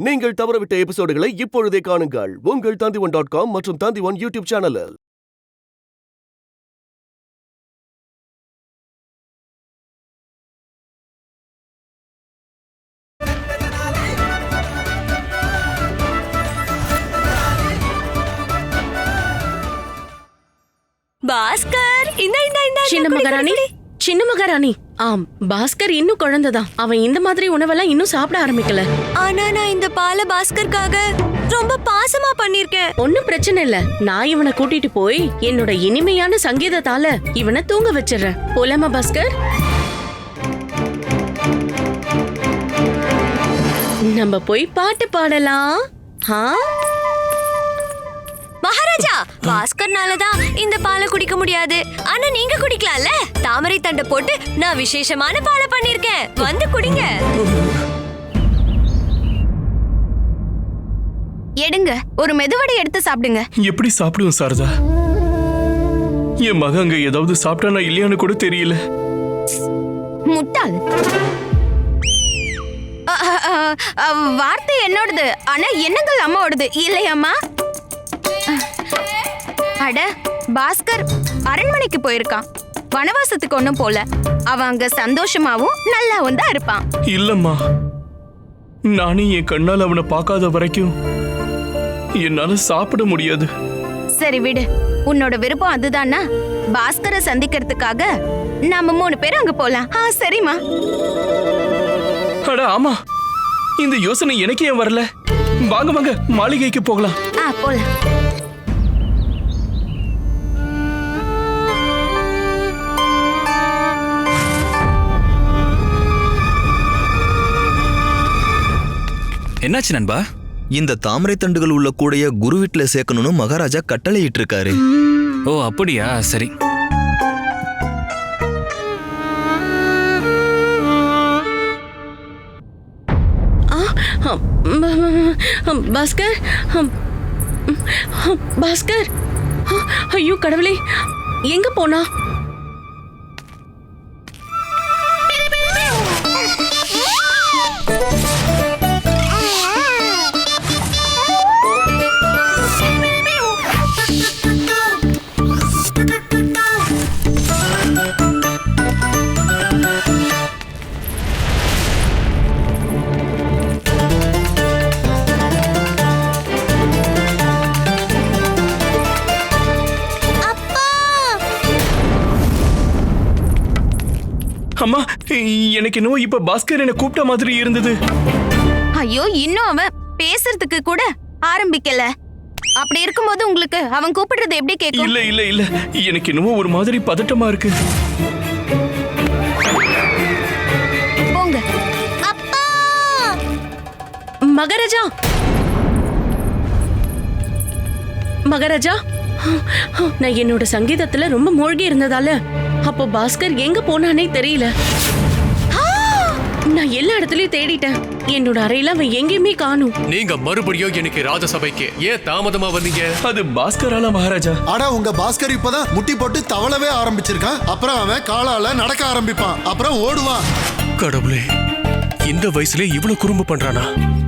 நீங்கள் தவறவிட்ட எபிசோடுகளை இப்பொழுதே காணுங்கள் உங்கள் Tandivan.com மற்றும் Tandivan யூடியூப் சேனலில். பாஸ்கர் சின்ன மகாராணி ஆம், பாஸ்கர் இன்னும் குழந்தைதான். அவன் இந்த மாதிரி உணவெல்லாம் இன்னும் சாப்பிட ஆரம்பிக்கல. ஆனா நான் இந்த பாலை பாஸ்கருக்காக ரொம்ப பாசமா பண்ணிருக்கேன். ஒன்னும் பிரச்சனை இல்ல. நான் இவனை கூட்டிட்டு போய் என்னோட இனிமையான சங்கீதத்தால இவனை தூங்க வச்சிடுறேன். போலாமா பாஸ்கர்? நம்ம போய் பாட்டு பாடலாம். மகாராஜா, பாஸ்கர்னாலதான் இந்த பாலை குடிக்க முடியாது. ஆனா நீங்க குடிக்கலாம்ல. தாமரை தண்டை போட்டு நான் விசேஷமான பாலை பண்ணிருக்கேன். வந்து குடிங்க. எடுங்க, ஒரு மெதுவடை எடுத்து சாப்பிடுங்க. எப்படி சாப்பிடுவோம் சாரதா? என் மகங்க ஏதாவது சாப்பிட்டானா இல்லையான்னு கூட தெரியல. முட்டாள். வார்த்தை என்னோடது, ஆனா எண்ணங்கள் அம்மாவோடது இல்லையாம்மா? அட, பாஸ்கர் அரண்மனைக்கு போயிருக்கான். வனவாசத்துக்கு ஒண்ணும் போல. அவன் அங்க சந்தோஷமாவும் நல்லாவும் தான் இருப்பான். இல்லம்மா, நானே என் கண்ணால் அவனை பார்க்காத வரைக்கும் என்னால சாப்பிட முடியாது. சரி விடு, உன்னோட விருப்பம் அதுதானா? பாஸ்கரை சந்திக்கிறதுக்காக நாம 3 பேரும் அங்க போலாம். சரிம்மா. அட ஆமா, இந்த யோசனை எனக்கு ஏன் வரல? வாங்க வாங்க, மாளிகைக்கு போகலாம். போலாம். என்னாச்சு நண்பா? இந்த தாமரை தண்டுகள் உள்ள கூடைய குரு வீட்டுல சேர்க்கணும்னு மகாராஜா கட்டளையிட்டு இருக்காரு. ஓ அப்படியா? சரி. பாஸ்கர், பாஸ்கர், ஐயோ கடவுளே, எங்க போனா? அம்மா, எனக்கு என்னவோ இப்ப பாஸ்கர் என்ன கூப்பிட்ட மாதிரி இருந்தது. ஐயோ, இன்னும் அவன் பேசுறதுக்கு கூட ஆரம்பிக்கல. அப்படி இருக்கும்போது உங்களுக்கு அவன் கூப்பிடுறது எப்படி கேட்கும்? இல்ல இல்ல இல்ல, எனக்கு என்னவோ ஒரு மாதிரி பதட்டமா இருக்கு. போங்க. அப்பா! மகாராஜா, மகாராஜா, நான் என்னோட சங்கீதத்துல ரொம்ப மூழ்கி இருந்ததால அப்போ பாஸ்கர் எங்க போனானே தெரியல. நான் எல்லா இடத்துலயும் தேடிட்டேன். என்னோட அறையில அவன் எங்கேயுமே காணும். நீங்க மறுபடியும் எனக்கு ராஜசபைக்கு ஏன் தாமதமா வந்தீங்க? அது பாஸ்கரால மகாராஜா. ஆனா உங்க பாஸ்கர் இப்பதான் முட்டி போட்டு தவளவே ஆரம்பிச்சிருக்கான். அப்புறம் அவன் காலால நடக்க ஆரம்பிப்பான், அப்புறம் ஓடுவான். கடவுளே, இந்த வயசுல இவ்வளவு குறும்பு பண்றானா?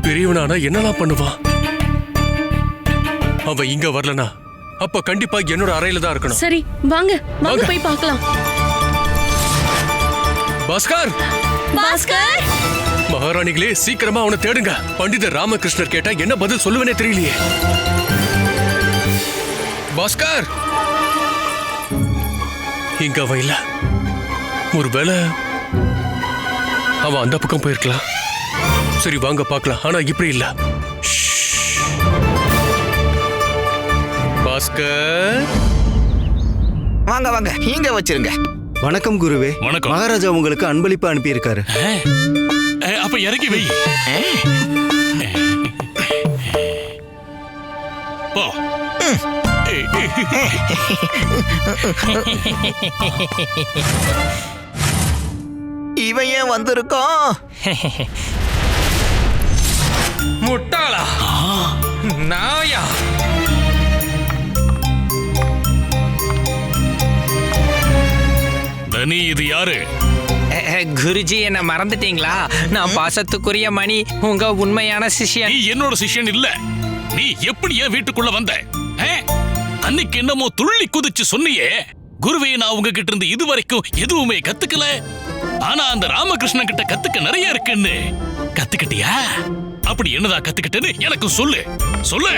பெரியவனானா என்னலாம் பண்ணுவான்? அவன் இங்க வரலனா அப்ப கண்டிப்பா என்னோட அறையில தான் இருக்கணும். சரி வாங்க, வாங்க போய் பார்க்கலாம். பாஸ்கர், பாஸ்கர், மகாராணிகளே சீக்கிரமா அவனை தேடுங்க. பண்டிதர் ராமகிருஷ்ணர் கேட்டா என்ன பதில் சொல்லுவேனே தெரியலையே. பாஸ்கர், இங்க அவன் இல்ல. ஒருவேளை அவன் அந்த பக்கம் போயிருக்கலாம். சரி வாங்க பார்க்கலாம். ஆனா இப்படி இல்ல. பாஸ்கர், வாங்க வாங்க, இங்க வச்சிருங்க. வணக்கம் குருவே. வணக்கம். மகாராஜா உங்களுக்கு அன்பளிப்பு அனுப்பியிருக்காரு. அப்ப இறக்கி வை. போ. இவன் ஏன் வந்திருக்கான்? முட்டாளா, நாயா. தனி, இது யாரு? குருஜி என்ன மறந்துட்டீங்களா? நான் பாசத்துக்குரிய மணி, உங்க உண்மையான சிஷ்யன். நீ என்னோட சிஷ்யன் இல்ல. நீ எப்படி என் வீட்டுக்குள்ள வந்த? அன்னைக்கு என்னமோ துள்ளி குதிச்சு சொன்னியே, குருவே நான் உங்ககிட்ட இருந்து இதுவரைக்கும் எதுவுமே கத்துக்கல, ஆனா அந்த ராமகிருஷ்ணன் கிட்ட கத்துக்க நிறைய இருக்குன்னு. கத்துக்கிட்டியா? அப்படி என்னதான் கத்துக்கிட்டேன்னு எனக்கு சொல்லு. சொல்லு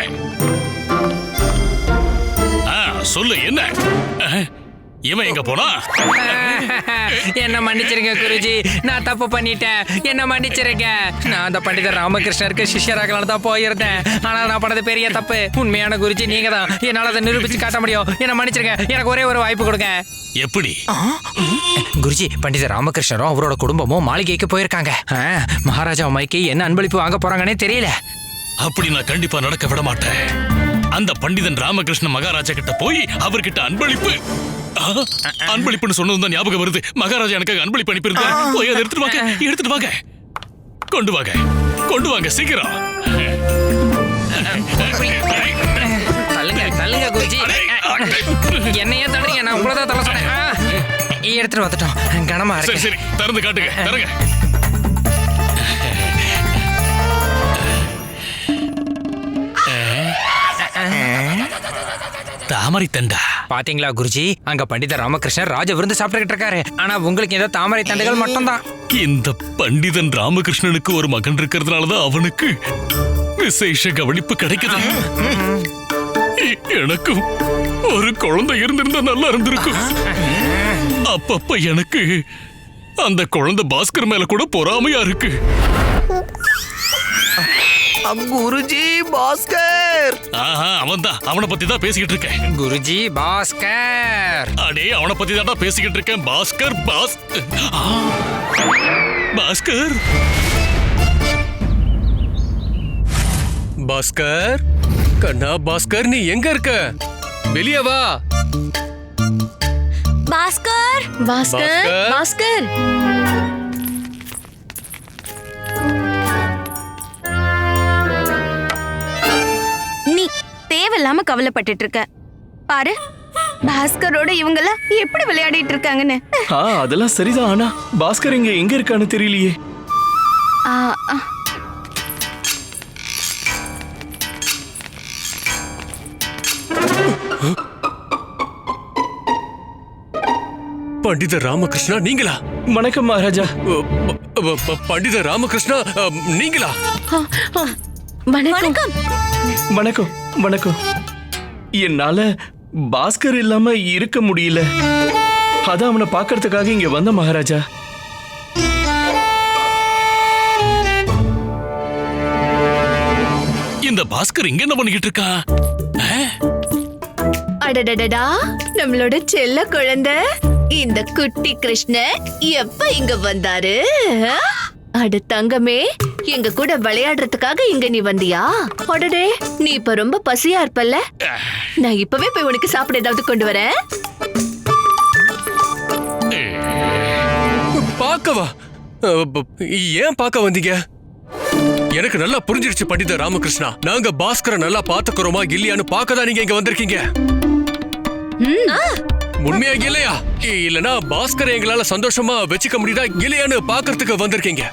சொல்லு. என்ன இவன் எங்க போனா? என்ன மன்னிச்சிருங்க குருஜி, நான் தப்பு பண்ணிட்டேன், என்ன மன்னிச்சிருங்க. நான் அந்த பண்டிதர் ராமகிருஷ்ணருக்கு சிஷ்யராகலாம் தான் போயிருந்தேன். ஆனா நான் பண்ணது பெரிய தப்பு. உண்மையான குருஜி நீங்க தான். என்னால அதை நிரூபிச்சு காட்ட முடியும். என்ன மன்னிச்சிருங்க. எனக்கு ஒரே ஒரு வாய்ப்பு கொடுங்க. எப்படி? குருஜி, பண்டிதர் ராமகிருஷ்ணரும் அவரோட குடும்பமும் மாளிகைக்கு போயிருக்காங்க. மகாராஜா மைக்கு என்ன அன்பளிப்பு வாங்க போறாங்கன்னே தெரியல. அப்படி நான் கண்டிப்பா நடக்க விட மாட்டேன். அந்த பண்டிதன் ராமகிருஷ்ணன் மகாராஜா கிட்ட போய் அவர்கிட்ட அன்பளிப்புன்னு சொன்னதுதான் ஞாபகம் வருது. மகாராஜா எனக்கு அன்பளிப்பு அனுப்பியிருந்தார். போய் அதை எடுத்துட்டு வாங்க, எடுத்துட்டு வாங்க, கொண்டு வாங்க, கொண்டு வாங்க சீக்கிரம். தள்ளுங்க தள்ளுங்க குருஜி, என்னையே தள்ளுங்க. நான் உங்களதான் தள்ள சொன்னேன். எடுத்துட்டு வந்துட்டோம். கனமா இருக்கு. சரி திறந்து காட்டுங்க, தரங்க. தாமரை தண்டா பாத்தீங்களா குருஜி? அங்க பண்டிதர் ராமகிருஷ்ணன் ராஜ விருந்து சாப்பிட்டுக்கிட்டு இருக்காரு. ஆனா உங்களுக்கு ஏதோ தாமரை தண்டுகள் மட்டும் தான். இந்த பண்டிதன் ராமகிருஷ்ணனுக்கு ஒரு மகன் இருக்கிறதுனாலதான் அவனுக்கு விசேஷ கவனிப்பு கிடைக்குது. எனக்கும் ஒரு குழந்தை இருந்திருந்தா நல்லா இருந்திருக்கும். அப்பப்ப எனக்கு அந்த குழந்தை பாஸ்கர் மேல கூட பொறாமையா இருக்கு. குருஜி பாஸ்கர். அவன்தான், அவனை பத்தி தான் பேசிக்கிட்டு இருக்கேன். குருஜி பாஸ்கர். அடே அவனை பத்தி தான் பேசிக்கிட்டு இருக்கேன். பாஸ்கர் பாஸ்கர் பாஸ்கர், கண்ணா பாஸ்கர், நீ எங்க இருக்க? வெளியே வா. பாஸ்கர் பாஸ்கர் பாஸ்கர். நீ தேவையில்லாம கவலைப்பட்டுட்டு இருக்க. பாரு பாஸ்கரோட இவங்கெல்லாம் எப்படி விளையாடிட்டு இருக்காங்கன்னு. அதெல்லாம் சரிதான். ஆனா பாஸ்கர் எங்க இருக்கான்னு தெரியலையே. பண்டிதர் ராமகிருஷ்ணா நீங்களா? வணக்கம் மகாராஜா. பண்டிதர் ராமகிருஷ்ணா நீங்களா? வணக்கம் வணக்கம் வணக்கம். என்னால பாஸ்கர் இல்லாம இருக்க முடியல. அதான் அவனை பார்க்கறதுக்காக இங்க வந்த மகாராஜா. இந்த பாஸ்கர் இங்க என்ன பண்ணிக்கிட்டு இருக்கா? அடடடடா, நம்மளோட செல்ல குழந்தை இந்த குட்டி கிருஷ்ணன் எப்ப இங்க வந்தாரு? அட தங்கமே, எங்க கூட விளையாடுறதுக்காக இங்க நீ வந்தியா? அடடே, நீ இப்ப ரொம்ப பசியா இருப்பல்ல? நான் இப்பவே போய் உனக்கு சாப்பிட ஏதாவது கொண்டு வரேன். பாக்கவா? ஏன் பார்க்க வந்தீங்க? எனக்கு நல்லா புரிஞ்சிருச்சு பண்டிதர் ராமகிருஷ்ணா. நாங்க பாஸ்கரை நல்லா பாத்துக்கிறோமா இல்லையான்னு பார்க்கதான் நீங்க இங்க வந்திருக்கீங்க. உண்மையா இல்லையா? இல்லனா பாஸ்கரை எங்களால சந்தோஷமா வச்சுக்க முடியுதா இல்லையான்னு பாக்குறதுக்கு வந்திருக்கீங்க.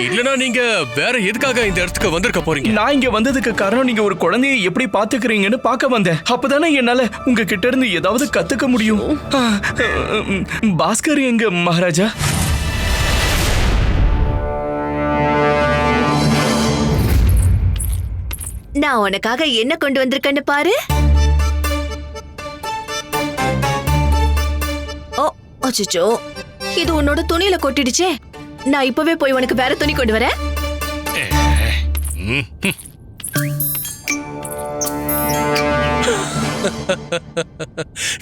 இல்லனா நீங்க வேற எதுக்காக இந்த இடத்துக்கு வந்திருக்க போறீங்க? நான் இங்க வந்ததுக்கு காரணம் நீங்க ஒரு குழந்தையை எப்படி பாத்துக்கிறீங்கன்னு பார்க்க வந்தேன். அப்பதானே என்னால உங்க கிட்ட இருந்து ஏதாவது கத்துக்க முடியும். பாஸ்கர் எங்க மகாராஜா? நான் உனக்காக என்ன கொண்டு வந்திருக்கேன்னு பாரு. ஓ அச்சச்சோ, இது உன்னோட துணியில கொட்டிடுச்சே. நான் இப்பவே போய் உனக்கு வேற துணி கொண்டு வரேன்.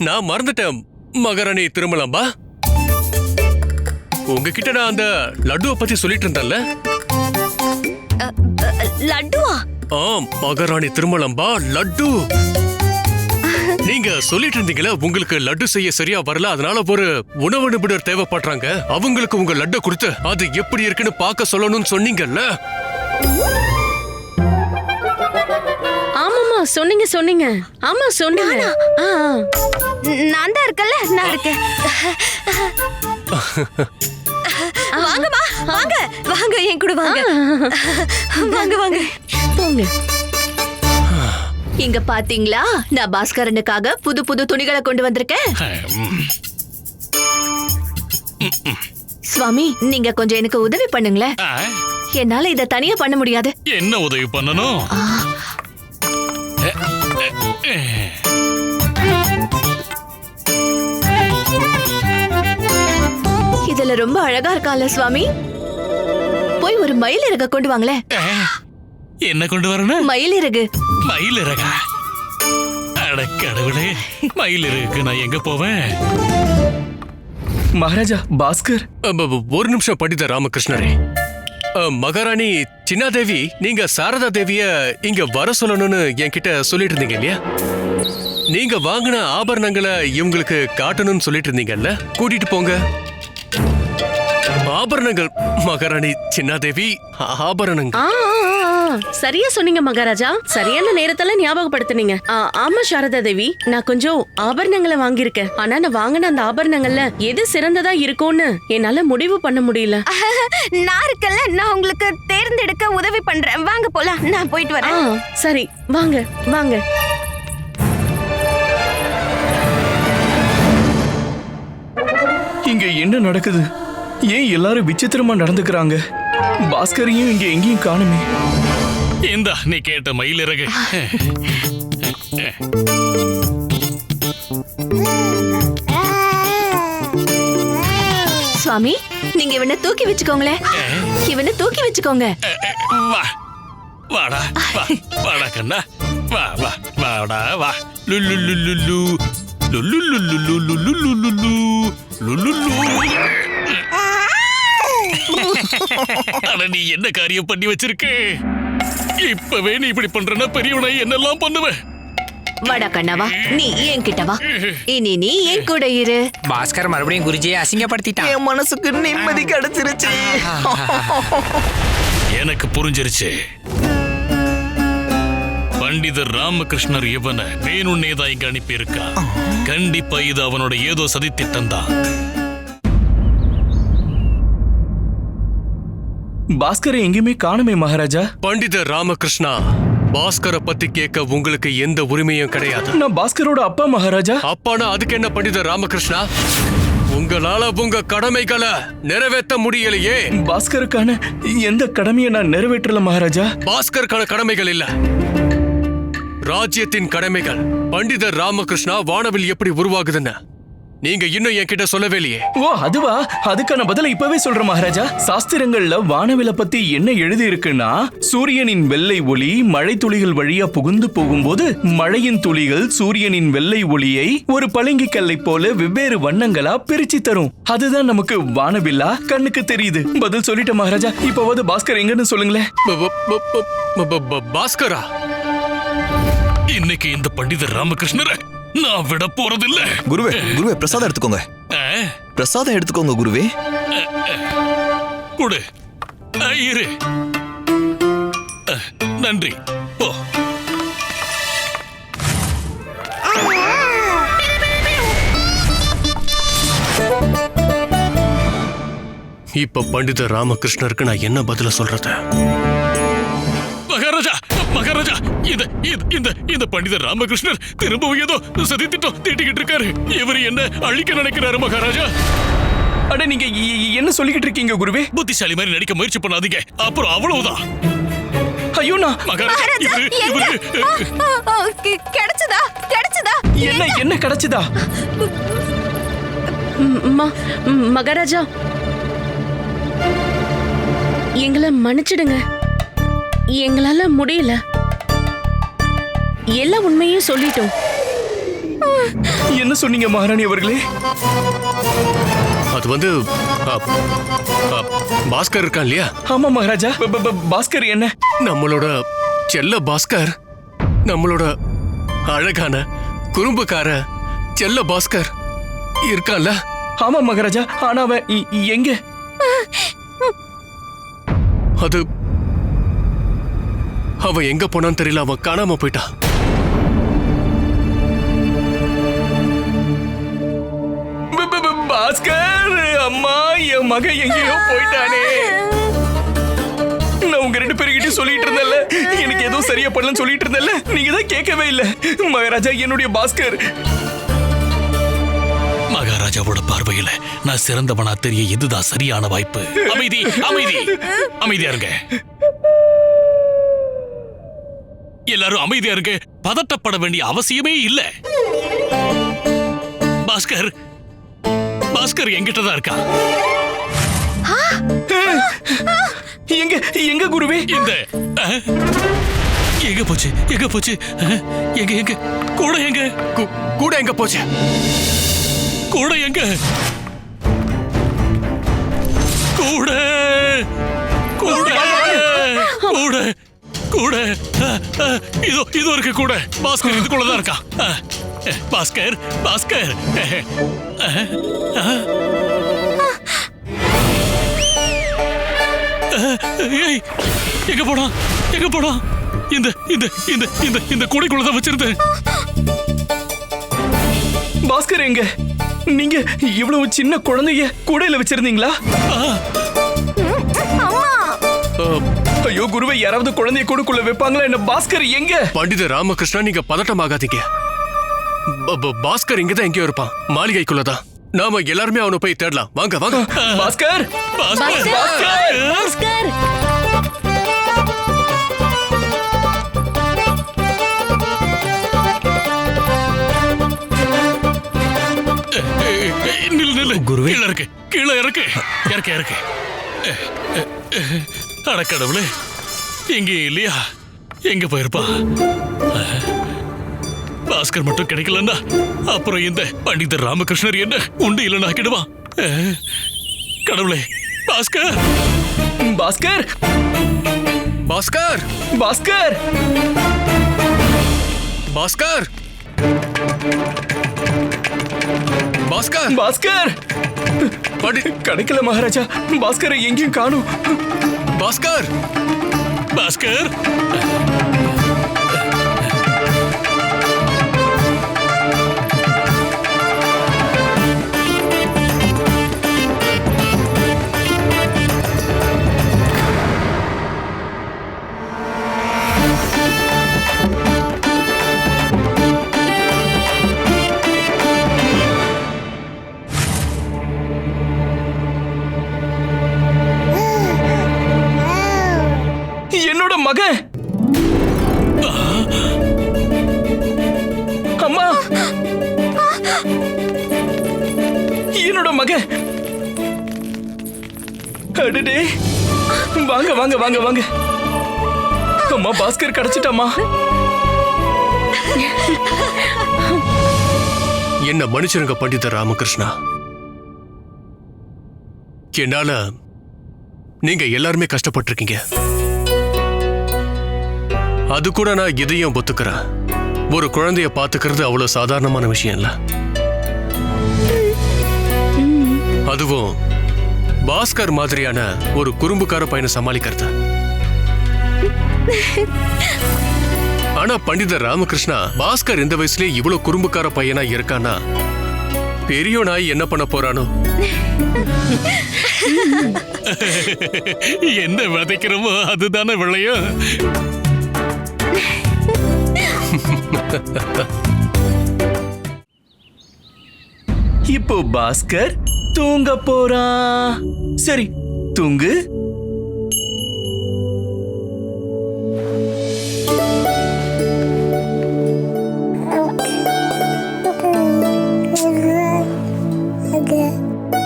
நான் மறந்துட்டேன் மகாராணி திருமலம்பா. உங்ககிட்ட நான் அந்த லட்டுவை பத்தி சொல்லிட்டு இருந்தேன்ல. லட்டுவா? மகாராணி திருமலம்பா, லட்டு. நீங்க சொல்லிட்டு இருந்தீங்களா உங்களுக்கு லட்டு செய்ய சரியா வரல, அதனால ஒரு உணவு நிபுணர் தேவைப்படுறாங்க, அவங்களுக்கு உங்க லட்டு கொடுத்து அது எப்படி இருக்குன்னு பார்க்க சொல்லணும்னு சொன்னீங்கல்ல. ஆமாமா சொன்னீங்க. ஆமா சொன்னீங்க. நான் தான் இருக்கல, நான் இருக்கேன். வாங்கம்மா வாங்க வாங்க என் கூட வாங்க வாங்க வாங்க போங்க. இங்க பாத்தீங்களா, நான் பாஸ்கரனுக்காக புது புது துணிகளை கொண்டு வந்திருக்கேன். சுவாமி, நீங்க கொஞ்சம் எனக்கு உதவி பண்ணுங்களேன். என்னால இத தனியா பண்ண முடியாது. என்ன உதவி பண்ணணும்? இதுல ரொம்ப அழகா இருக்கான்ல சுவாமி. போய் ஒரு மயிலிறக கொண்டு வாங்களேன். என்ன கொண்டு வரணும்? மயிலிறகு. மயிலிறகா? அட கடவுளே, மயிலிறகுக்கு நான் எங்க போவேன்? மகாராஜா பாஸ்கர். ஒரு நிமிஷம் பண்டித ராமகிருஷ்ணரே. மகாராணி சின்னாதேவி, நீங்க சாரதா தேவிய இங்க வர சொல்லணும்னு என்கிட்ட சொல்லிட்டு இருந்தீங்க இல்லையா? நீங்க வாங்கின ஆபரணங்களை இவங்களுக்கு காட்டணும்னு சொல்லிட்டு இருந்தீங்கல்ல, கூட்டிட்டு போங்க. ஆபரணங்கள் மகாராணி சின்னாதேவி, ஆபரணங்கள். சரியா சொன்னீங்க மகாராஜா. சரியான நேரத்துல ஞாபகப்படுத்தினீங்க. ஆமா சாரதா தேவி, நான் கொஞ்சம் ஆபரணங்களை வாங்கியிருக்கேன். ஆனா நான் வாங்கின அந்த ஆபரணங்கள்ல எது சிறந்ததா இருக்கும்னு என்னால முடிவு பண்ண முடியல. நான் இருக்கல, நான் உங்களுக்கு தேர்ந்தெடுக்க உதவி பண்றேன். வாங்க போலாம், நான் போயிட்டு வரேன். சரி வாங்க வாங்க. இங்க என்ன நடக்குது? ஏன் எல்லாரும் விசித்திரமா நடந்துக்கிறாங்க? பாஸ்கரையும் இங்க எங்கேயும் காணுமே. இந்தா நீ கேட்ட மயிலிறகு. சுவாமி, நீங்க இவனை தூக்கி வச்சுக்கோங்களேன். இவனை தூக்கி வச்சுக்கோங்க. வா வாடா, வா வாடா கண்ணா, வா வா வாடா வா. லுல்லு லுல்லு லுல்லு லுல்லு அட நீ என்ன காரியம் பண்ணி வச்சிருக்க? இப்பவே நீ இப்படி பண்றனா பெரியவனை என்னெல்லாம் பண்ணுவேன். வாடா கண்ணாவா, நீ என் கிட்ட வா. இனி நீ என் கூட இரு. பாஸ்கர் மறுபடியும் குருஜியை அசிங்கப்படுத்திட்டான். என் மனசுக்கு நிம்மதி கிடைச்சிருச்சு. எனக்கு புரிஞ்சிருச்சு. பண்டிதர் ராமகிருஷ்ணர் இவனை வேணும்னேதான் இங்க அனுப்பி இருக்கா. கண்டிப்பா இது அவனோட ஏதோ சதித்திட்டம் தான். பாஸ்கரை எங்கேயுமே காணுமே மகாராஜா. பண்டிதர் ராமகிருஷ்ணா, பாஸ்கரை பத்தி கேட்க உங்களுக்கு எந்த உரிமையும் கிடையாது. நான் பாஸ்கரோட அப்பா மகாராஜா. அப்பானா அதுக்கு என்ன பண்டிதர் ராமகிருஷ்ணா? உங்களால உங்க கடமைகளை நிறைவேற்ற முடியலையே. பாஸ்கருக்கான எந்த கடமையை நான் நிறைவேற்றல மகாராஜா. பாஸ்கருக்கான கடமைகள் இல்ல, ராஜ்யத்தின் கடமைகள். பண்டிதர் ராமகிருஷ்ணா, வானவில் எப்படி உருவாகுதுன்னு நீங்க இன்னும் என்கிட்ட சொல்லவே இல்லையே. ஓ அதுவா? அதுக்கான பதில இப்பவே சொல்றேன் மகாராஜா. சாஸ்திரங்கள்ல வானவில பத்தி என்ன எழுதி இருக்குன்னா, சூரியனின் வெள்ளை ஒளி மழை துளிகள் வழியா புகுந்து போகும்போது மழையின் துளிகள் சூரியனின் வெள்ளை ஒளியை ஒரு பளிங்கு கல்லை போல வெவ்வேறு வண்ணங்களா பிரிச்சு தரும். அதுதான் நமக்கு வானவில்லா கண்ணுக்கு தெரியுது. பதில் சொல்லிட்டேன் மகாராஜா. இப்போவது பாஸ்கர் எங்கன்னு சொல்லுங்களேன். பாஸ்கரா? இன்னைக்கு இந்த பண்டிதர் ராமகிருஷ்ணரை நான் விட போறதில்ல. குருவே, குருவே பிரசாதம் எடுத்துக்கோங்க. பிரசாதம் எடுத்துக்கோங்க குருவே. குடு. இரு. நன்றி. போ. இப்ப பண்டிதர் ராமகிருஷ்ணருக்கு நான் என்ன பதில சொல்றது? மகாராஜா, மகாராஜா, இந்த பண்டிதர் ராமகிருஷ்ணர் திரும்பவும் ஏதோ சதித்திட்டம் தீட்டிக்கிட்டு இருக்காரு. இவர் என்ன அழிக்க நினைக்கிறாரு மகாராஜா. அட நீங்க என்ன சொல்லிக்கிட்டு இருக்கீங்க குருவே? புத்திசாலி மாதிரி நடிக்க முயற்சி பண்ணாதீங்க, அப்புறம் அவ்வளவுதான். ஐயோ நான் கிடைச்சதா? என்ன கிடைச்சதா? மகாராஜா, எங்களை மன்னிச்சிடுங்க. எங்களால முடியல. எல்லா உண்மையும் சொல்லிட்டோம். என்ன சொன்னீங்க மகாராணி அவர்களே? அது வந்து பாஸ்கர் இருக்கான் இல்லையா? ஆமா மகாராஜா. பாஸ்கர் என்ன? நம்மளோட செல்ல பாஸ்கர், நம்மளோட அழகான குறும்புக்கார செல்ல பாஸ்கர் இருக்கான்ல? ஆமா மகாராஜா. ஆனா அவன் எங்க? அது அவன் எங்க போனான்னு தெரியல. அவன் காணாம போயிட்டான். பாஸ்கர் அம்மா, என் மகன் எங்கேயோ போயிட்டானே. நான் உங்க 2 பேர்கிட்ட சொல்லிட்டு இருந்தேன்ல, எனக்கு ஏதோ சரியா பண்ணலன்னு சொல்லிட்டு இருந்தேன்ல, நீங்க தான் கேட்கவே இல்ல. மகாராஜா, என்னுடைய பாஸ்கர். மகாராஜாவோட பார்வையில நான் சிறந்தவனா தெரிய இதுதான் சரியான வாய்ப்பு. அமைதி, அமைதி, அமைதியா இருங்க. எல்லாரும் அமைதியா இருங்க. பதட்டப்பட வேண்டிய அவசியமே இல்ல. பாஸ்கர், பாஸ்கர் என்கிட்ட தான் இருக்கா. எங்க எங்க குருவே? இந்த எங்க போச்சு, எங்க போச்சு, எங்க எங்க கூட எங்க கூட எங்க போச்சு, கூட எங்க கூட கூட கூட கூட இதோ இதோ இருக்கு கூட. பாஸ்கர் இதுக்குள்ளதான் இருக்கா. பாஸ்கர், பாஸ்கர். ஏய், எங்க போனா, எங்க போனா? இந்த இந்த இந்த இந்த இந்த கூடைக்குள்ளதான் வச்சிருந்தேன். பாஸ்கர் எங்க? நீங்க இவ்வளவு சின்ன குழந்தைய கூடையில வச்சிருந்தீங்களா? ஐயோ குருவே, யாராவது குழந்தைய கூடைக்குள்ள வைப்பாங்களா என்ன? பாஸ்கர் எங்க? பண்டித ராமகிருஷ்ணா, நீங்க பதட்டமாகாதீங்க. பாஸ்கர் இங்கதான் எங்கேயோ இருப்பான், மாளிகைக்குள்ளதான். நாம எல்லாருமே அவனை போய் தேடலாம். வாங்க வாங்க. பாஸ்கர், பாஸ்கர், பாஸ்கர். நில்லு நில்லு குருவே. கீழே இருக்கு, கீழே இருக்கு, இறக்கு இறக்கு. அடக்கடவுளே, எங்க இல்லையா? எங்க போயிருப்பா? பாஸ்கர் மட்டும் கிடைக்கலன்னா அப்புறம் இந்த பண்டிதர் ராமகிருஷ்ணர் என்ன உண்டு இல்லைன்னு ஆக்கிடுவான். கடவுளே, பாஸ்கர், பாஸ்கர், பாஸ்கர், பாஸ்கர், பாஸ்கர், பாஸ்கர், பாஸ்கர். கிடைக்கல மகாராஜா. பாஸ்கரை எங்கேயும் காணும். பாஸ்கர், பாஸ்கர். என்னோட மகன். அம்மா, என்னோட மகன். அடடே, வாங்க வாங்க வாங்க வாங்க. அம்மா, பாஸ்கர் கிடைச்சிட்டம்மா. என்ன மன்னிச்சிருங்க பண்டிதர் ராமகிருஷ்ணா. என்னால நீங்க எல்லாருமே கஷ்டப்பட்டிருக்கீங்க. அது கூட நான் இதையும் ஒத்துக்கிறேன். ஒரு குழந்தைய பாத்துக்கிறது அவ்வளவு சாதாரணமான விஷயம் இல்ல. அதுவும் பாஸ்கர் மாதிரியான ஒரு குறும்புக்கார பையனை சமாளிக்கிறது. ஆனா பண்டிதர் ராமகிருஷ்ணா, பாஸ்கர் இந்த வயசுலயே இவ்வளவு குறும்புக்கார பையனா இருக்கானா, பெரிய நாய் என்ன பண்ண போறானோ? என்ன விதைக்கிறோமோ அதுதானே விளையும். இப்போ பாஸ்கர் தூங்க போறான். சரி, தூங்கு.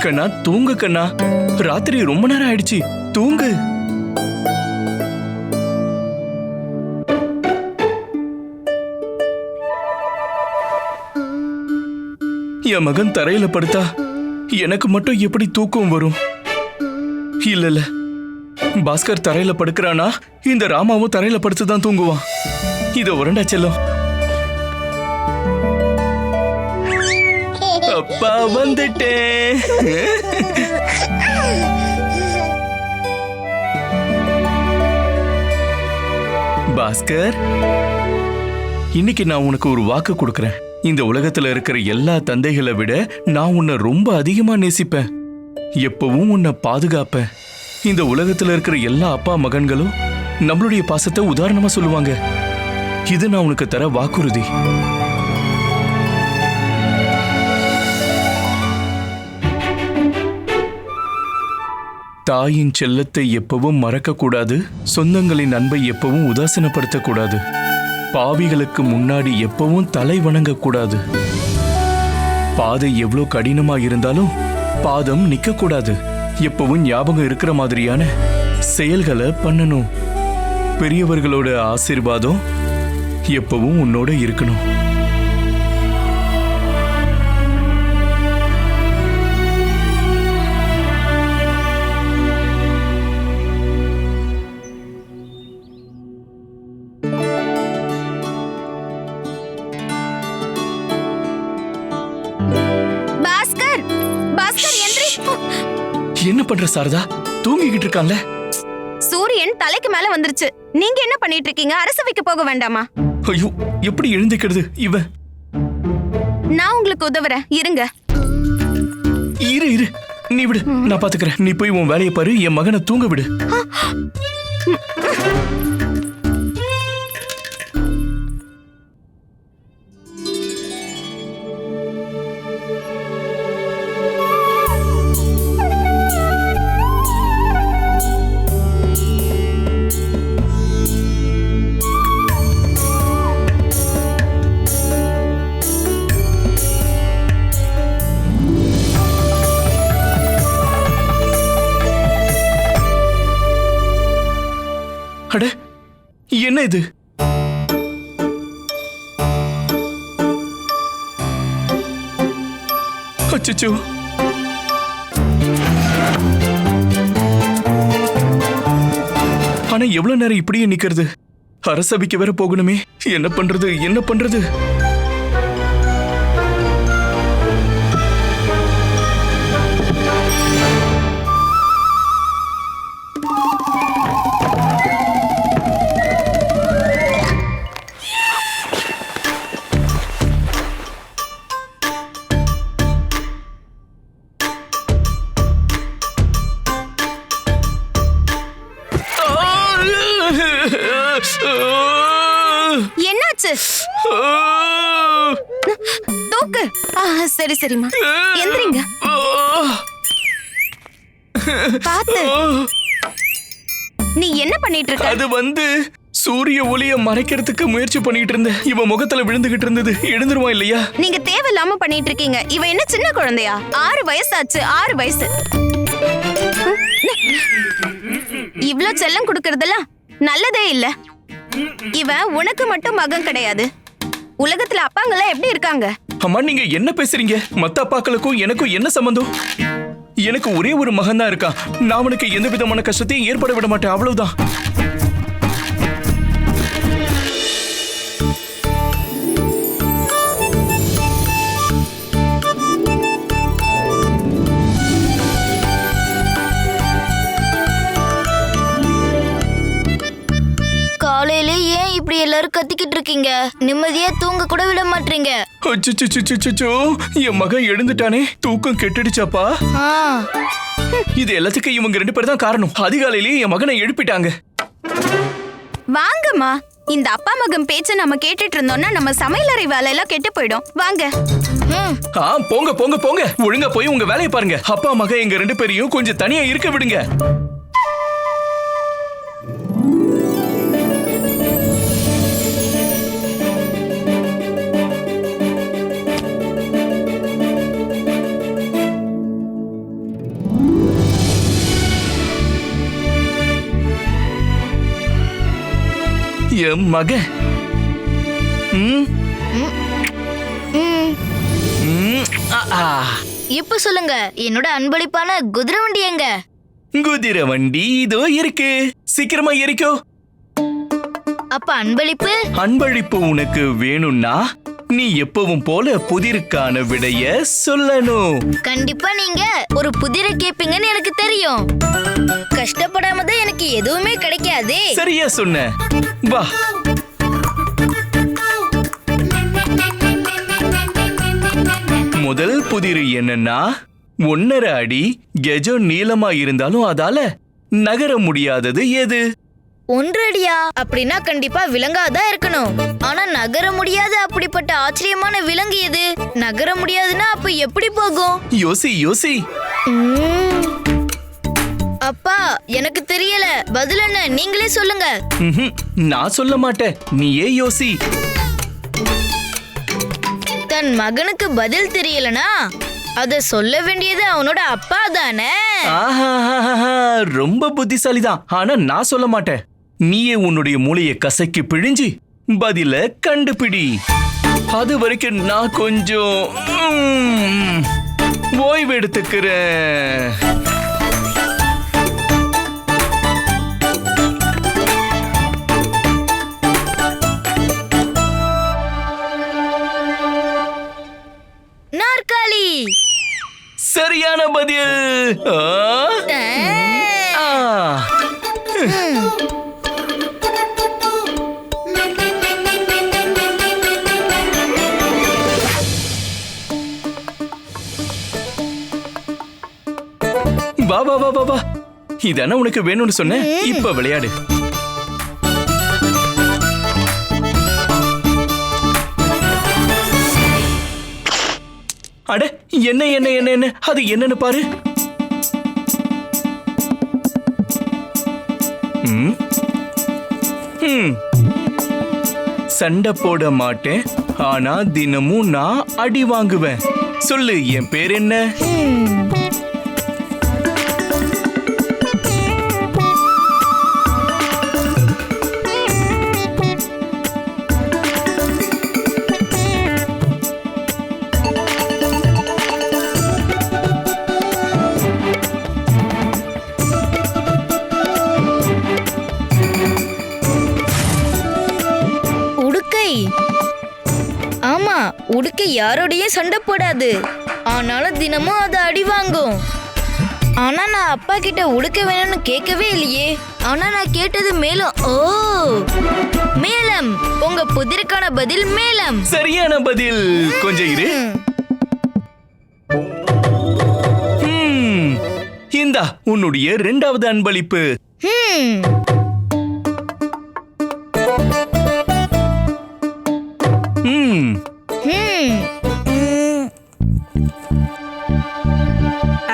கண்ணா, தூங்கு கண்ணா. ராத்திரி ரொம்ப நேரம் ஆயிடுச்சு. தூங்கு. என் மகன் தரையில படுத்தா எனக்கு மட்டும் எப்படி தூக்கம் வரும்? இல்ல இல்ல, பாஸ்கர் தரையில படுக்கிறானா, இந்த ராமாவும் தரையில படுத்துதான் தூங்குவான். இத உரண்டா செல்லும். அப்பா வந்துட்டேன். பாஸ்கர், இன்னைக்கு நான் உனக்கு ஒரு வாக்கு கொடுக்கறேன். இந்த உலகத்துல இருக்கிற எல்லா தந்தைகளை விட நான் உன்னை ரொம்ப அதிகமா நேசிப்பேன். எப்பவும் உன்னை பாதுகாப்பேன். இந்த உலகத்துல இருக்கிற எல்லா அப்பா மகன்களும் நம்மளுடைய பாசத்தை உதாரணமா சொல்லுவாங்க. இது நான் உனக்கு தர வாக்குறுதி. தாயின் செல்லத்தை எப்பவும் மறக்க கூடாது. சொந்தங்களின் அன்பை எப்பவும் உதாசீனப்படுத்த கூடாது. பாவிகளுக்கு முன்னாடி எப்பவும் தலை வணங்க கூடாது. பாதை எவ்வளவு கடினமா இருந்தாலும் பாதம் நிக்க கூடாது. எப்பவும் ஞாபகம் இருக்கிற மாதிரியான செயல்களை பண்ணணும். பெரியவர்களோட ஆசீர்வாதம் எப்பவும் உன்னோட இருக்கணும். பாஸ்கர், பாஸ்கர் எந்திரி. என்ன பண்ற சாரதா? தூங்கிக்கிட்டு இருக்கான்ல. சூரியன் தலைக்கு மேல வந்துருச்சு. நீங்க என்ன பண்ணிட்டு இருக்கீங்க? அரசவைக்கு போக வேண்டாமா? ஐயோ, எப்படி எழுந்திக்கிறது இவன்? நான் உங்களுக்கு உதவுறேன், இருங்க. இரு இரு, நீ விடு, நான் பாத்துக்கிறேன். நீ போய் உன் வேலையை பாரு, என் மகனை தூங்க விடு. அட, என்ன இது? அச்சச்சோ, ஆனா எவ்வளவு நேரம் இப்படியே நிக்கிறது? அரசவைக்கு வேற போகணுமே. என்ன பண்றது, என்ன பண்றது? என்னாச்சு? தூக்கு. சரி சரிம்மா, எந்திரிங்க. பாத்து. நீ என்ன பண்ணிட்டு இருக்க? அது வந்து சூரிய ஒளிய மறைக்கிறதுக்கு முயற்சி பண்ணிட்டு இருந்தேன். இவன் முகத்துல விழுந்துகிட்டு இருந்தது. எழுந்துருவான் இல்லையா? நீங்க தேவையில்லாம பண்ணிட்டு இருக்கீங்க. இவ என்ன சின்ன குழந்தையா? 6 வயசாச்சு, 6 வயசு. இவ்ளோ செல்லம் கொடுக்கறதெல்லாம் நல்லதே இல்ல. இவன் உனக்கு மட்டும் மகன் கிடையாது. உலகத்துல அப்பாங்கெல்லாம் எப்படி இருக்காங்க? அம்மா, நீங்க என்ன பேசுறீங்க? மத்த அப்பாக்களுக்கும் எனக்கும் என்ன சம்பந்தம்? எனக்கு ஒரே ஒரு மகன் தான் இருக்கான். நான் அவனுக்கு எந்த விதமான கஷ்டத்தையும் ஏற்பட விட மாட்டேன், அவ்வளவுதான். காலையில ஏன் இப்படி எல்லாரும் கத்திக்கிட்டு இருக்கீங்க? நிம்மதியா தூங்க கூட விட மாட்டீங்க. அச்சச்சோ, என் மகன் எழுந்துட்டானே. தூக்கம் கெட்டுடுச்சாப்பா. இது எல்லாத்துக்கும் இவங்க 2 பேர் தான் காரணம். அதிகாலையிலேயே என் மகனை எழுப்பிட்டாங்க. வாங்கம்மா, இந்த அப்பா மகன் பேச்ச நம்ம கேட்டுட்டு இருந்தோம்னா நம்ம சமையலறை வேலையெல்லாம் கெட்டு போயிடும். வாங்க. போங்க போங்க போங்க, ஒழுங்கா போய் உங்க வேலையை பாருங்க. அப்பா மகன் எங்க 2 பேரையும் கொஞ்சம் தனியா இருக்க விடுங்க. என் மகன் இப்ப சொல்லுங்க, என்னோட அன்பளிப்பான குதிரை வண்டி எங்க? குதிரை வண்டி இதோ இருக்கு. சீக்கிரமா ஏறிக்கோ. அப்ப அன்பளிப்பு? அன்பளிப்பு உனக்கு வேணும்னா நீ எப்பவும் போல புதிருக்கான விடைய சொல்லணும். கண்டிப்பா நீங்க ஒரு புதிரை கேப்பீங்கன்னு எனக்கு தெரியும். கஷ்டப்படாம தான் எனக்கு எதுவுமே கிடைக்காது. சரியா சொன்ன. வா. முதல் புதிரு என்னன்னா 1.5 அடி கெஜம் நீளமா இருந்தாலும் அதால நகர முடியாதது எது? 1 அடியா? அப்படின்னா கண்டிப்பா விலங்காதான் இருக்கணும். ஆனா நகர முடியாது அப்படிப்பட்ட ஆச்சரியமான விலங்கு எது? நகர முடியாதுன்னா அப்ப எப்படி போகும்? யோசி யோசி. அப்பா எனக்கு தெரியல. பதில் என்ன? நீங்களே சொல்லுங்க. நான் சொல்ல மாட்டேன், நீயே யோசி. தன் மகனுக்கு பதில் தெரியலனா அத சொல்ல வேண்டியது அவனோட அப்பா தானே. ரொம்ப புத்திசாலிதான். ஆனா நான் சொல்ல மாட்டேன். நீயே உன்னுடைய மூளையை கசக்கி பிழிஞ்சி பதில கண்டுபிடி. அது வரைக்கும் நான் கொஞ்சம் ஓய்வு எடுத்துக்கிறேன். நாற்காலி. சரியான பதில். வா வா வா வா வா. இதானே உனக்கு வேணும்னு சொன்னேன். இப்ப விளையாடு. அட என்ன என்ன என்ன என்ன அது என்னன்னு பாரு. சண்டை போட மாட்டேன், ஆனா தினமும் நான் அடி வாங்குவேன். சொல்லு, என் பேர் என்ன? ஆமா, உடுக்கை யாரோடய சண்டை போடாது. ஆனாலும் தினமும் அது அடி வாங்கும். ஆனா நான் அப்பா கிட்ட உடுக்க வேணும்னு கேட்கவே இல்லையே. ஆனா நான் கேட்டது மேலம். ஓ, மேலம். உங்க புதிருக்கான பதில் மேலம். சரியான பதில். கொஞ்சம் இரு. இந்தா உன்னுடைய 2வது அன்பளிப்பு.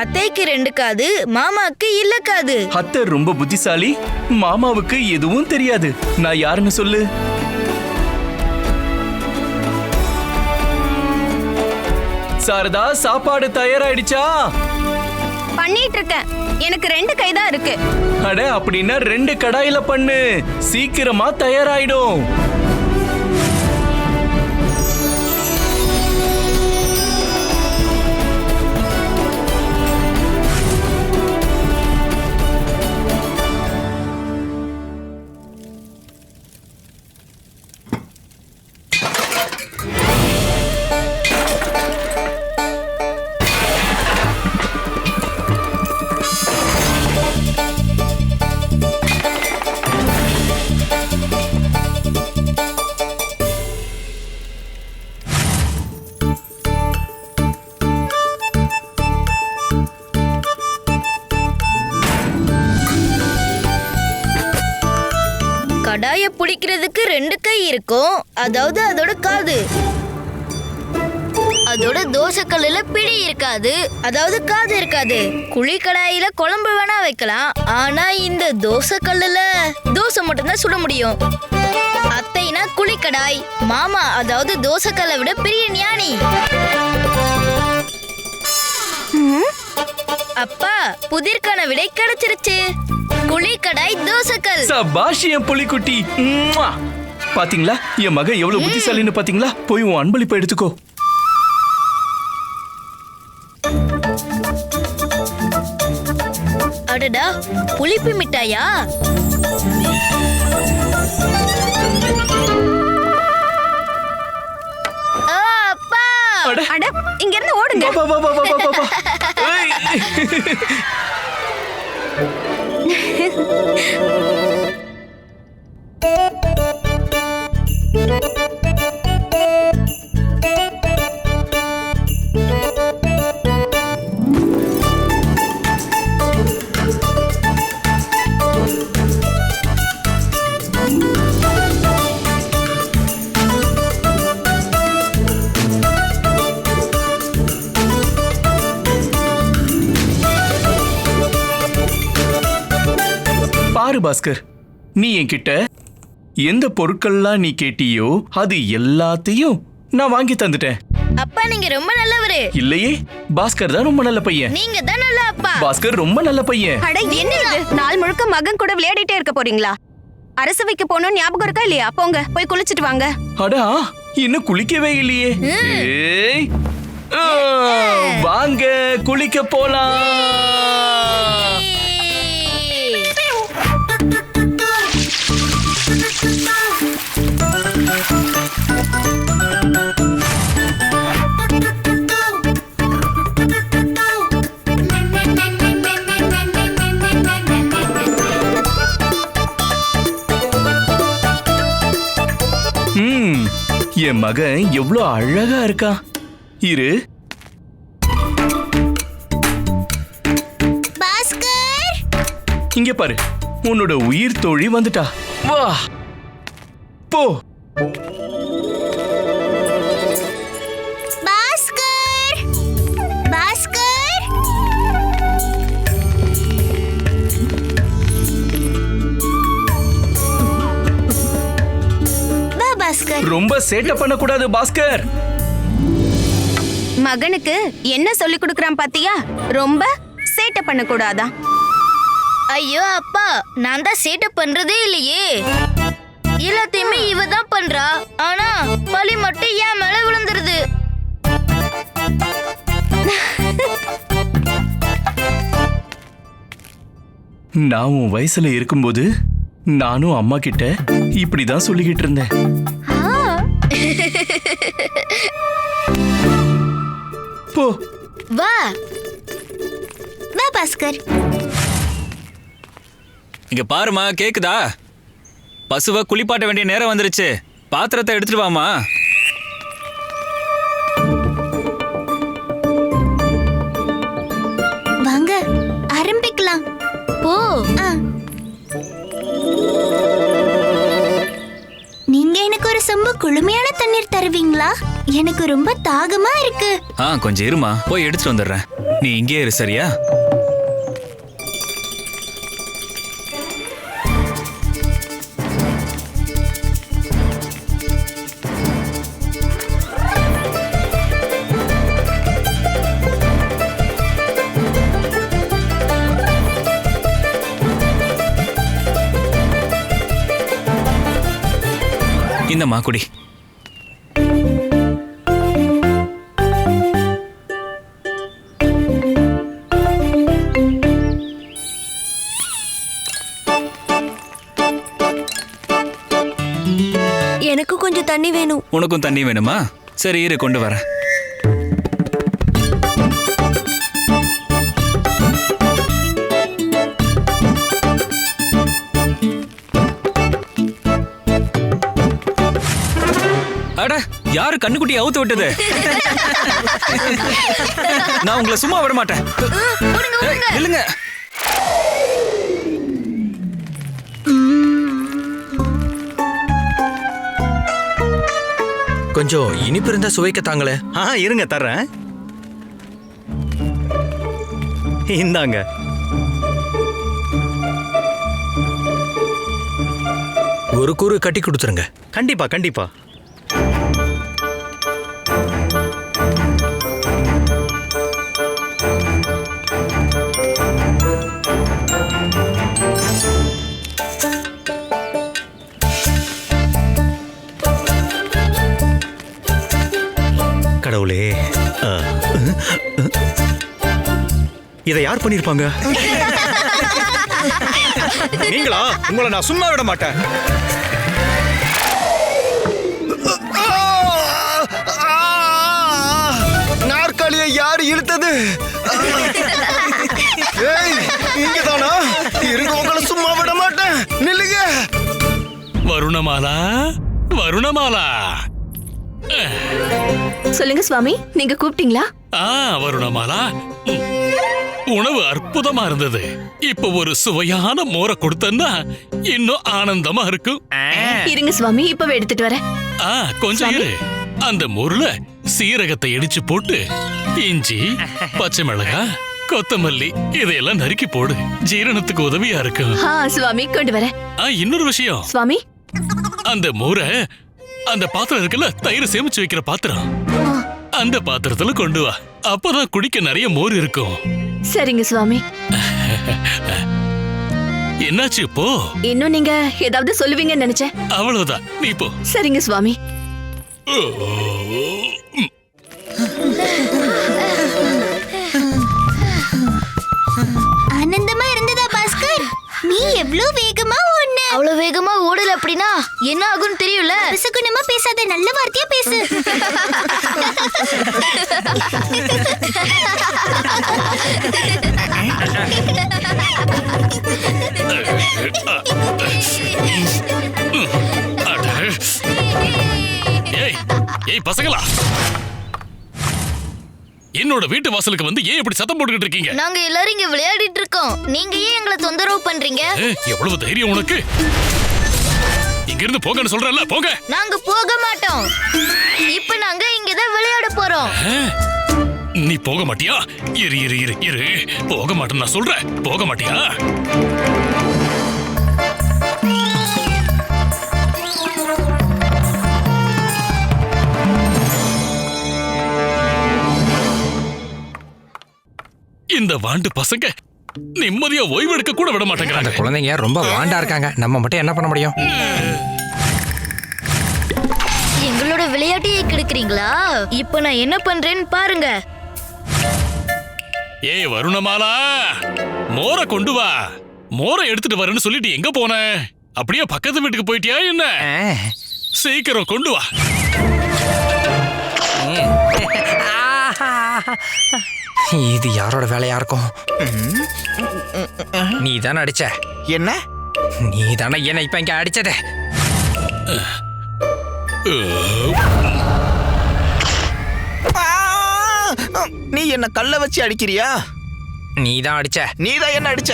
அத்தைக்கு 2 காது, மாமாக்கு இல்ல காது. அத்தை ரொம்ப புத்திசாலி, மாமாவுக்கு எதுவும் தெரியாது. நான் யாருன்னு சொல்லு. சாரதா, சாப்பாடு தயாராயிடுச்சா? பண்ணிட்டு இருக்கேன். எனக்கு 2 கை தான் இருக்கு. அட, அப்படின்னா 2 கடாயில பண்ணு. சீக்கிரமா தயாராயிடும். கடாய பிடிக்கிறதுக்கு 2 கை இருக்கும். அதாவது அதோட காது. அதோட தோசைக்கல்லுல பிடி இருக்காது. அதாவது காது இருக்காது. குழி கடாயில குழம்பு வேணா வைக்கலாம். ஆனா இந்த தோசைக்கல்லுல தோசை மட்டும்தான் சுட முடியும். அத்தைனா குழிக்கடாய், மாமா அதாவது தோசைக்கல்லை விட பெரிய ஞானி. அப்பா, புதிர்க்கான விடை கிடைச்சிருச்சு. குழிக்கடாய் தோசைக்கல். சபாஷ் என் புலிக்குட்டி. பாத்தீங்களா என் மக எவ்வளவு புத்திசாலின்னு? பாத்தீங்களா? போய் உன் அன்பளிப்பை எடுத்துக்கோ. அடடா, புளிப்பு மிட்டாயா? அப்பா, அட, இங்க இருந்து ஓடுங்க. பாரு பாஸ்கர், நீ என்கிட்ட எந்த பொருட்கள்லாம் நீ கேட்டியோ அது எல்லாத்தையும் நான் வாங்கி தந்துட்டேன். அப்பா நீங்க ரொம்ப நல்லவரு. இல்லையே, பாஸ்கர் தான் ரொம்ப நல்ல பையன். நீங்க தான் நல்ல அப்பா. பாஸ்கர் ரொம்ப நல்ல பையன். அட என்ன இது? நாள் முழுக்க மகன் கூட விளையாடிட்டே இருக்க போறீங்களா? அரசவைக்கு போகணும் ஞாபகம் இருக்கா இல்லையா? போங்க போய் குளிச்சிட்டு வாங்க. அடா, இன்னும் குளிக்கவே இல்லையே. ஏய், வாங்க குளிக்க போலாம். என் மகன் எவ்வளவு அழகா இருக்கா. இரு, பாஸ்கர் இங்க பாரு, உன்னோட உயிர் தோழி வந்துட்டா. வா போ. பாஸ்கர் பாஸ்கர் வா பாஸ்கர். ரொம்ப சேட்டை பண்ணக்கூடாது பாஸ்கர். மகனுக்கு என்ன சொல்லி கொடுக்கறான் பாத்தியா? ரொம்ப சேட்டை பண்ண கூடாதா? ஐயோ அப்பா, நான் தான் சேட்டை பண்றதே இல்லையே. எல்லாத்தையுமே இவ தான் பண்றா. ஆனா பழி மட்டும் ஏன் மேல விழுந்துருது. நான் உன் வயசுல இருக்கும்போது நானும் அம்மா கிட்ட இப்படிதான் சொல்லிக்கிட்டு இருந்தேன். போ. வா வா பாஸ்கர். இங்க பாருமா, கேக்குதா? பசுவை குளிப்பாட்ட வேண்டிய நேரம் வந்துருச்சு. பாத்திரத்தை எடுத்துட்டு வாமா. வாங்க ஆரம்பிக்கலாம். போ. நீங்க எனக்கு ஒரு சொம்பு குளுமையான தண்ணீர் தருவீங்களா? எனக்கு ரொம்ப தாகமா இருக்கு. கொஞ்சம் இருமா, போய் எடுத்துட்டு வந்துடுறேன். நீ இங்கே இரு, சரியா? இந்தம்மா குடி. எனக்கு கொஞ்சம் தண்ணி வேணும். உனக்கும் தண்ணி வேணுமா? சரி இரு, கொண்டு வரேன். அட, யாரு கண்ணுக்குட்டி அவுத்து விட்டது? நான் உங்களை சும்மா விட மாட்டேன். இல்லங்க, கொஞ்சம் இனிப்பு இருந்தா சுவைக்கத்தாங்களே. இருங்க தர்றேன். இந்தாங்க. ஒரு கூறு கட்டி கொடுத்துருங்க. கண்டிப்பா கண்டிப்பா. கடவுளே, இதை யார் பண்ணிருப்பாங்க? நீங்களா? உங்களை நான் சும்மா விட மாட்டேன். நாற்காலியை யார் இழுத்தது? நீங்க தானா? இருங்க, உங்களை சும்மா விட மாட்டேன். நில்லுங்க. வருணமாலா, வருணமாலா. சொல்லுங்க சுவாமி, நீங்க கூப்பிட்டீங்களா? வருணமாலா, உணவு அற்புதமா இருந்தது. இப்ப ஒரு சுவையான மோரை கொடுத்தன்னா இன்னும் ஆனந்தமா இருக்கும். இருங்க சுவாமி, இப்பவே எடுத்துட்டு வரேன். கொஞ்சம் இரு. அந்த மோர்ல சீரகத்தை இடிச்சு போட்டு இஞ்சி, பச்சை மிளகாய், கொத்தமல்லி இதையெல்லாம் நறுக்கி போடு, ஜீரணத்துக்கு உதவியா இருக்கும். சுவாமி கொண்டு வரேன். இன்னொரு விஷயம் சுவாமி, அந்த மோரை அந்த பாத்திரம் இருக்குல்ல, தயிர் சேமிச்சு வைக்கிற பாத்திரம், அந்த பாத்திரத்துல கொண்டு வா. அப்பதான் குடிக்க நிறைய மோர் இருக்கும். சரிங்க சுவாமி. என்னாச்சு இப்போ? இன்னும் நீங்க ஏதாவது சொல்லுவீங்கன்னு நினைச்சேன். அவ்வளவுதான், நீ போ. சரிங்க சுவாமி. ஆனந்தமா இருந்ததா பாஸ்கர்? நீ எவ்வளவு வேகமா ஓடுன? அவ்வளவு வேகமா ஓடல அப்படின்னா என்ன ஆகும்னு தெரியல. பிசுகுணமா பேசாத, நல்ல வார்த்தையா பேசு. ஏய் பசங்களா, என்னோட வீட்டு வாசலுக்கு வந்து ஏன் இப்படி சத்தம் போட்டுக்கிட்டு இருக்கீங்க? நாங்க எல்லாரும் இங்க விளையாடிட்டு இருக்கோம். நீங்க ஏன் எங்களை தொந்தரவு பண்றீங்க? எவ்வளவு தைரியம் உனக்கு? இங்க இருந்து போங்கன்னு சொல்றேன்ல, போங்க. நாங்க போக மாட்டோம். இப்ப நாங்க இங்கதான் விளையாட போறோம். நீ போக மாட்டியா? இரு இரு இரு இரு, போக மாட்டேன்னு நான் சொல்றேன். போக மாட்டியா? இந்த வாண்டு பசங்க நிம்மதியா ஓய்வு எடுக்க கூட விட மாட்டேங்கிறாங்க. குழந்தைங்க ரொம்ப வாண்டா இருக்காங்க, நம்ம மட்டும் என்ன பண்ண முடியும்? எங்களோட விளையாட்டையே கெடுக்கிறீங்களா? இப்ப நான் என்ன பண்றேன்னு பாருங்க. ஏய் வருணமாலா, மோரை கொண்டு வா. மோரை எடுத்துட்டு வரேன்னு சொல்லிட்டு எங்க போன? அப்படியே பக்கத்து வீட்டுக்கு போயிட்டியா என்ன? சீக்கிரம் கொண்டு வா. இது யாரோட வேலையா இருக்கும்? நீ தானே அடிச்ச? என்ன? நீ தானே என்ன இப்ப இங்க அடிச்சது? நீ என்ன கல்ல வச்சு அடிக்கிறியா? நீ தான் அடிச்ச. நீ தான் என்ன அடிச்ச?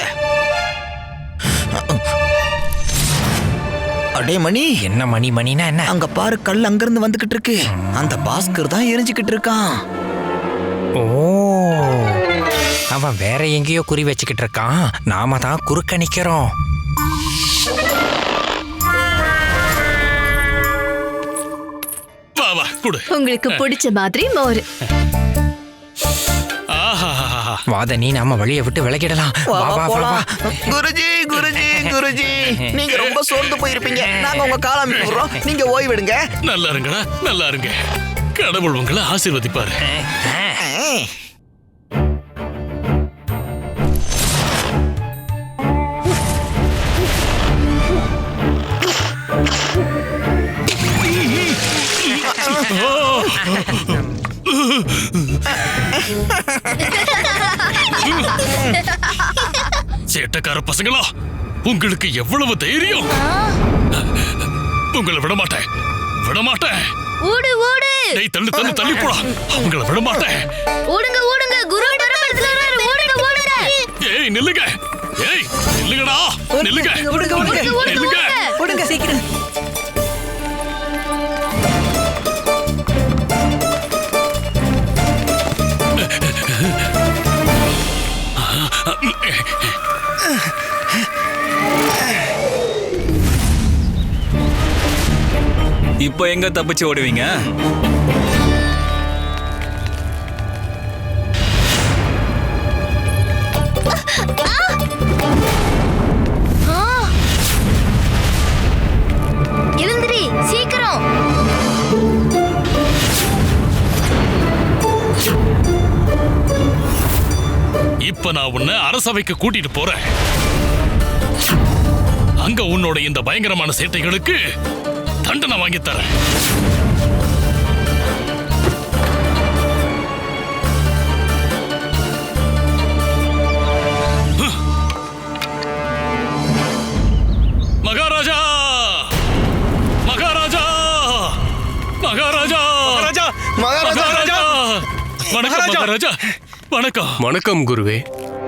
அடே மணி. என்ன மணி? மணினா என்ன? அங்க பாரு, கல் அங்கிருந்து வந்துகிட்டு இருக்கு. அந்த பாஸ்கர் தான் எரிஞ்சுக்கிட்டு இருக்கான். ஓ, அவன் வேற எங்கேயோ குறி வச்சுக்கிட்டு இருக்கான். நாம தான் குறுக்க நிக்கிறோம். வா வா குடு. உங்களுக்கு பிடிச்ச மாதிரி மோர். வாத நீ நாம வழியை விட்டு விலகிடலாம். வா வா வா வா. குருஜி குருஜி குருஜி, நீங்க ரொம்ப சோர்ந்து போயிருப்பீங்க. நாங்க உங்க காலம் விடுறோம், நீங்க ஓய்வெடுங்க. நல்லா இருங்கடா, நல்லா இருங்க. கடவுள் உங்களை ஆசீர்வதிப்பாரு. சேட்டக்கார பசங்களா, உங்களுக்கு எவ்வளவு தைரியம்? உங்களை விட மாட்டேன், விட மாட்டேன். ஓடு ஓடு. டேய் தள்ளு தள்ளு தள்ளி போடா, உங்களை விட மாட்டேன். ஓடுங்க ஓடுங்க, குரு பரமத்துல வராரு. ஓடுங்க ஓடுங்க. ஏய் நில்லுங்க, ஏய் நில்லுங்கடா, நில்லுங்க. ஓடுங்க ஓடுங்க நில்லுங்க. ஓடுங்க சீக்கிரம். இப்போ எங்க தப்பிச்சு ஓடுவீங்க? எழுந்திரி சீக்கிரம். இப்ப நான் உன்னை அரசவைக்கு கூட்டிட்டு போறேன். அங்க உன்னோட இந்த பயங்கரமான சேட்டைகளுக்கு தண்டனை வாங்கி தரேன். மகாராஜா மகாராஜா மகாராஜா மகாராஜா மகாராஜா. வணக்கம் மகாராஜா. வணக்கம். வணக்கம் குருவே.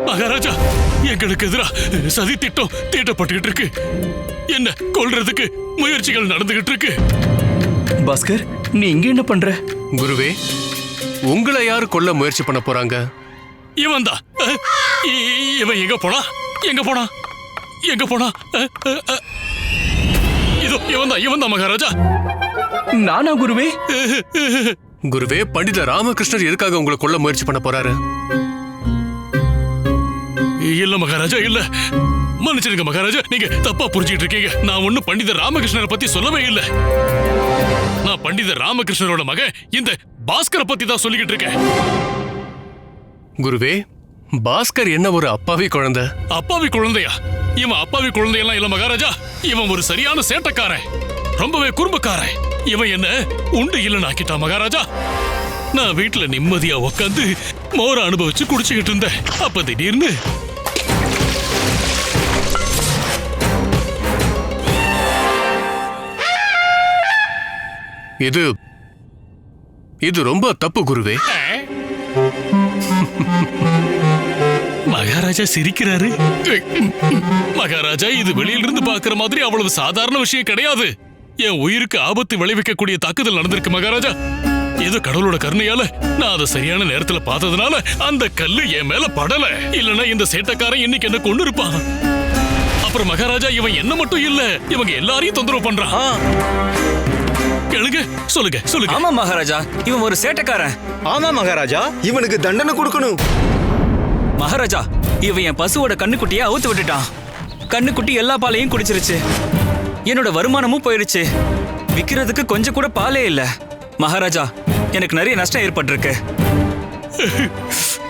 மகாராஜா, எங்களுக்கு எதிரா சதி திட்டம் தீட்டப்பட்டுகிட்டு இருக்கு. என்ன கொல்றதுக்கு முயற்சிகள் நடந்துகிட்டு இருக்கு. பாஸ்கர், நீ இங்க என்ன பண்ற? குருவே, உங்களை யாரு கொல்ல முயற்சி பண்ண போறாங்க? இவன் தான். இவன் எங்க போனா? எங்க போனா? எங்க போனா? இதோ இவன் தான் மகாராஜா. நானா குருவே? குருவே, பண்டித ராமகிருஷ்ணர் எதுக்காக உங்களை கொல்ல முயற்சி பண்ண போறாரு? இல்ல மகாராஜா, இல்ல. மன்னிச்சிருங்க மகாராஜா, நீங்க தப்பா புரிஞ்சுட்டு இருக்கீங்க. நான் ஒண்ணும் பண்டித ராமகிருஷ்ணரை பத்தி சொல்லவே இல்ல. நான் பண்டித ராமகிருஷ்ணரோட மகன் இந்த பாஸ்கரை பத்தி தான் சொல்லிக்கிட்டு இருக்கேன். குருவே, பாஸ்கர் என்ன ஒரு அப்பாவி குழந்தை? அப்பாவி குழந்தையா? இவன் அப்பாவி குழந்தையெல்லாம் இல்ல மகாராஜா. இவன் ஒரு சரியான சேட்டக்காரன், ரொம்பவே குறும்புக்காரன். இவன் என்ன உண்டு இல்லைன்னு ஆக்கிட்டான் மகாராஜா. நான் வீட்டுல நிம்மதியா உட்காந்து மோர அனுபவிச்சு குடிச்சுக்கிட்டு இருந்தேன். அப்ப திடீர்னு இது ரொம்ப தப்பு குருவே. மகாராஜா சிரிக்கிறாரு. மகாராஜா, இது வெளியிலிருந்து பாக்குற மாதிரி அவ்வளவு சாதாரண விஷயம் கிடையாது. என் உயிருக்கு ஆபத்து விளைவிக்கக்கூடிய தாக்குதல் நடந்திருக்கு மகாராஜா. ஏதோ கடவுளோட கருணையால நான் அதை சரியான நேரத்துல பார்த்ததுனால அந்த கல்லு என் மேல படல. இல்லனா இந்த சேட்டக்காரன் இன்னைக்கு என்ன கொண்டு இருப்பான். அப்புறம் மகாராஜா, இவன் என்ன மட்டும் இல்ல, இவங்க எல்லாரையும் தொந்தரவு பண்றான். கேளுங்க, சொல்லுங்க சொல்லுங்க. ஆமா மகாராஜா, இவன் ஒரு சேட்டக்காரன். ஆமா மகாராஜா, இவனுக்கு தண்டனை கொடுக்கணும். மகாராஜா, இவன் என் பசுவோட கண்ணுக்குட்டியை அவுத்து விட்டுட்டான். கண்ணுக்குட்டி எல்லா பாலையும் குடிச்சிருச்சு. என்னோட வருமானமும் போயிருச்சு. விக்கிறதுக்கு கொஞ்சம் கூட பாலே இல்ல. மகாராஜா, எனக்கு நிறைய நஷ்டம் ஏற்பட்டிருக்கு.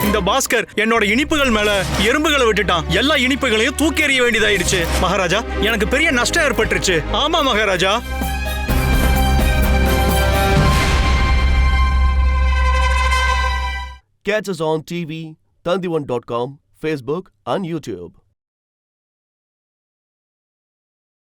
இந்த பாஸ்கர் என்னோட இனிப்புகள் மேல எறும்புகளை விட்டுட்டான். எல்லா இனிப்புகளையும் தூக்கி எறிய வேண்டியதாயிடுச்சு மகாராஜா. எனக்கு பெரிய நஷ்டம் ஏற்பட்டுருச்சு. ஆமா Maharaja. Catch us on TV, Tandivan.com, Facebook and YouTube.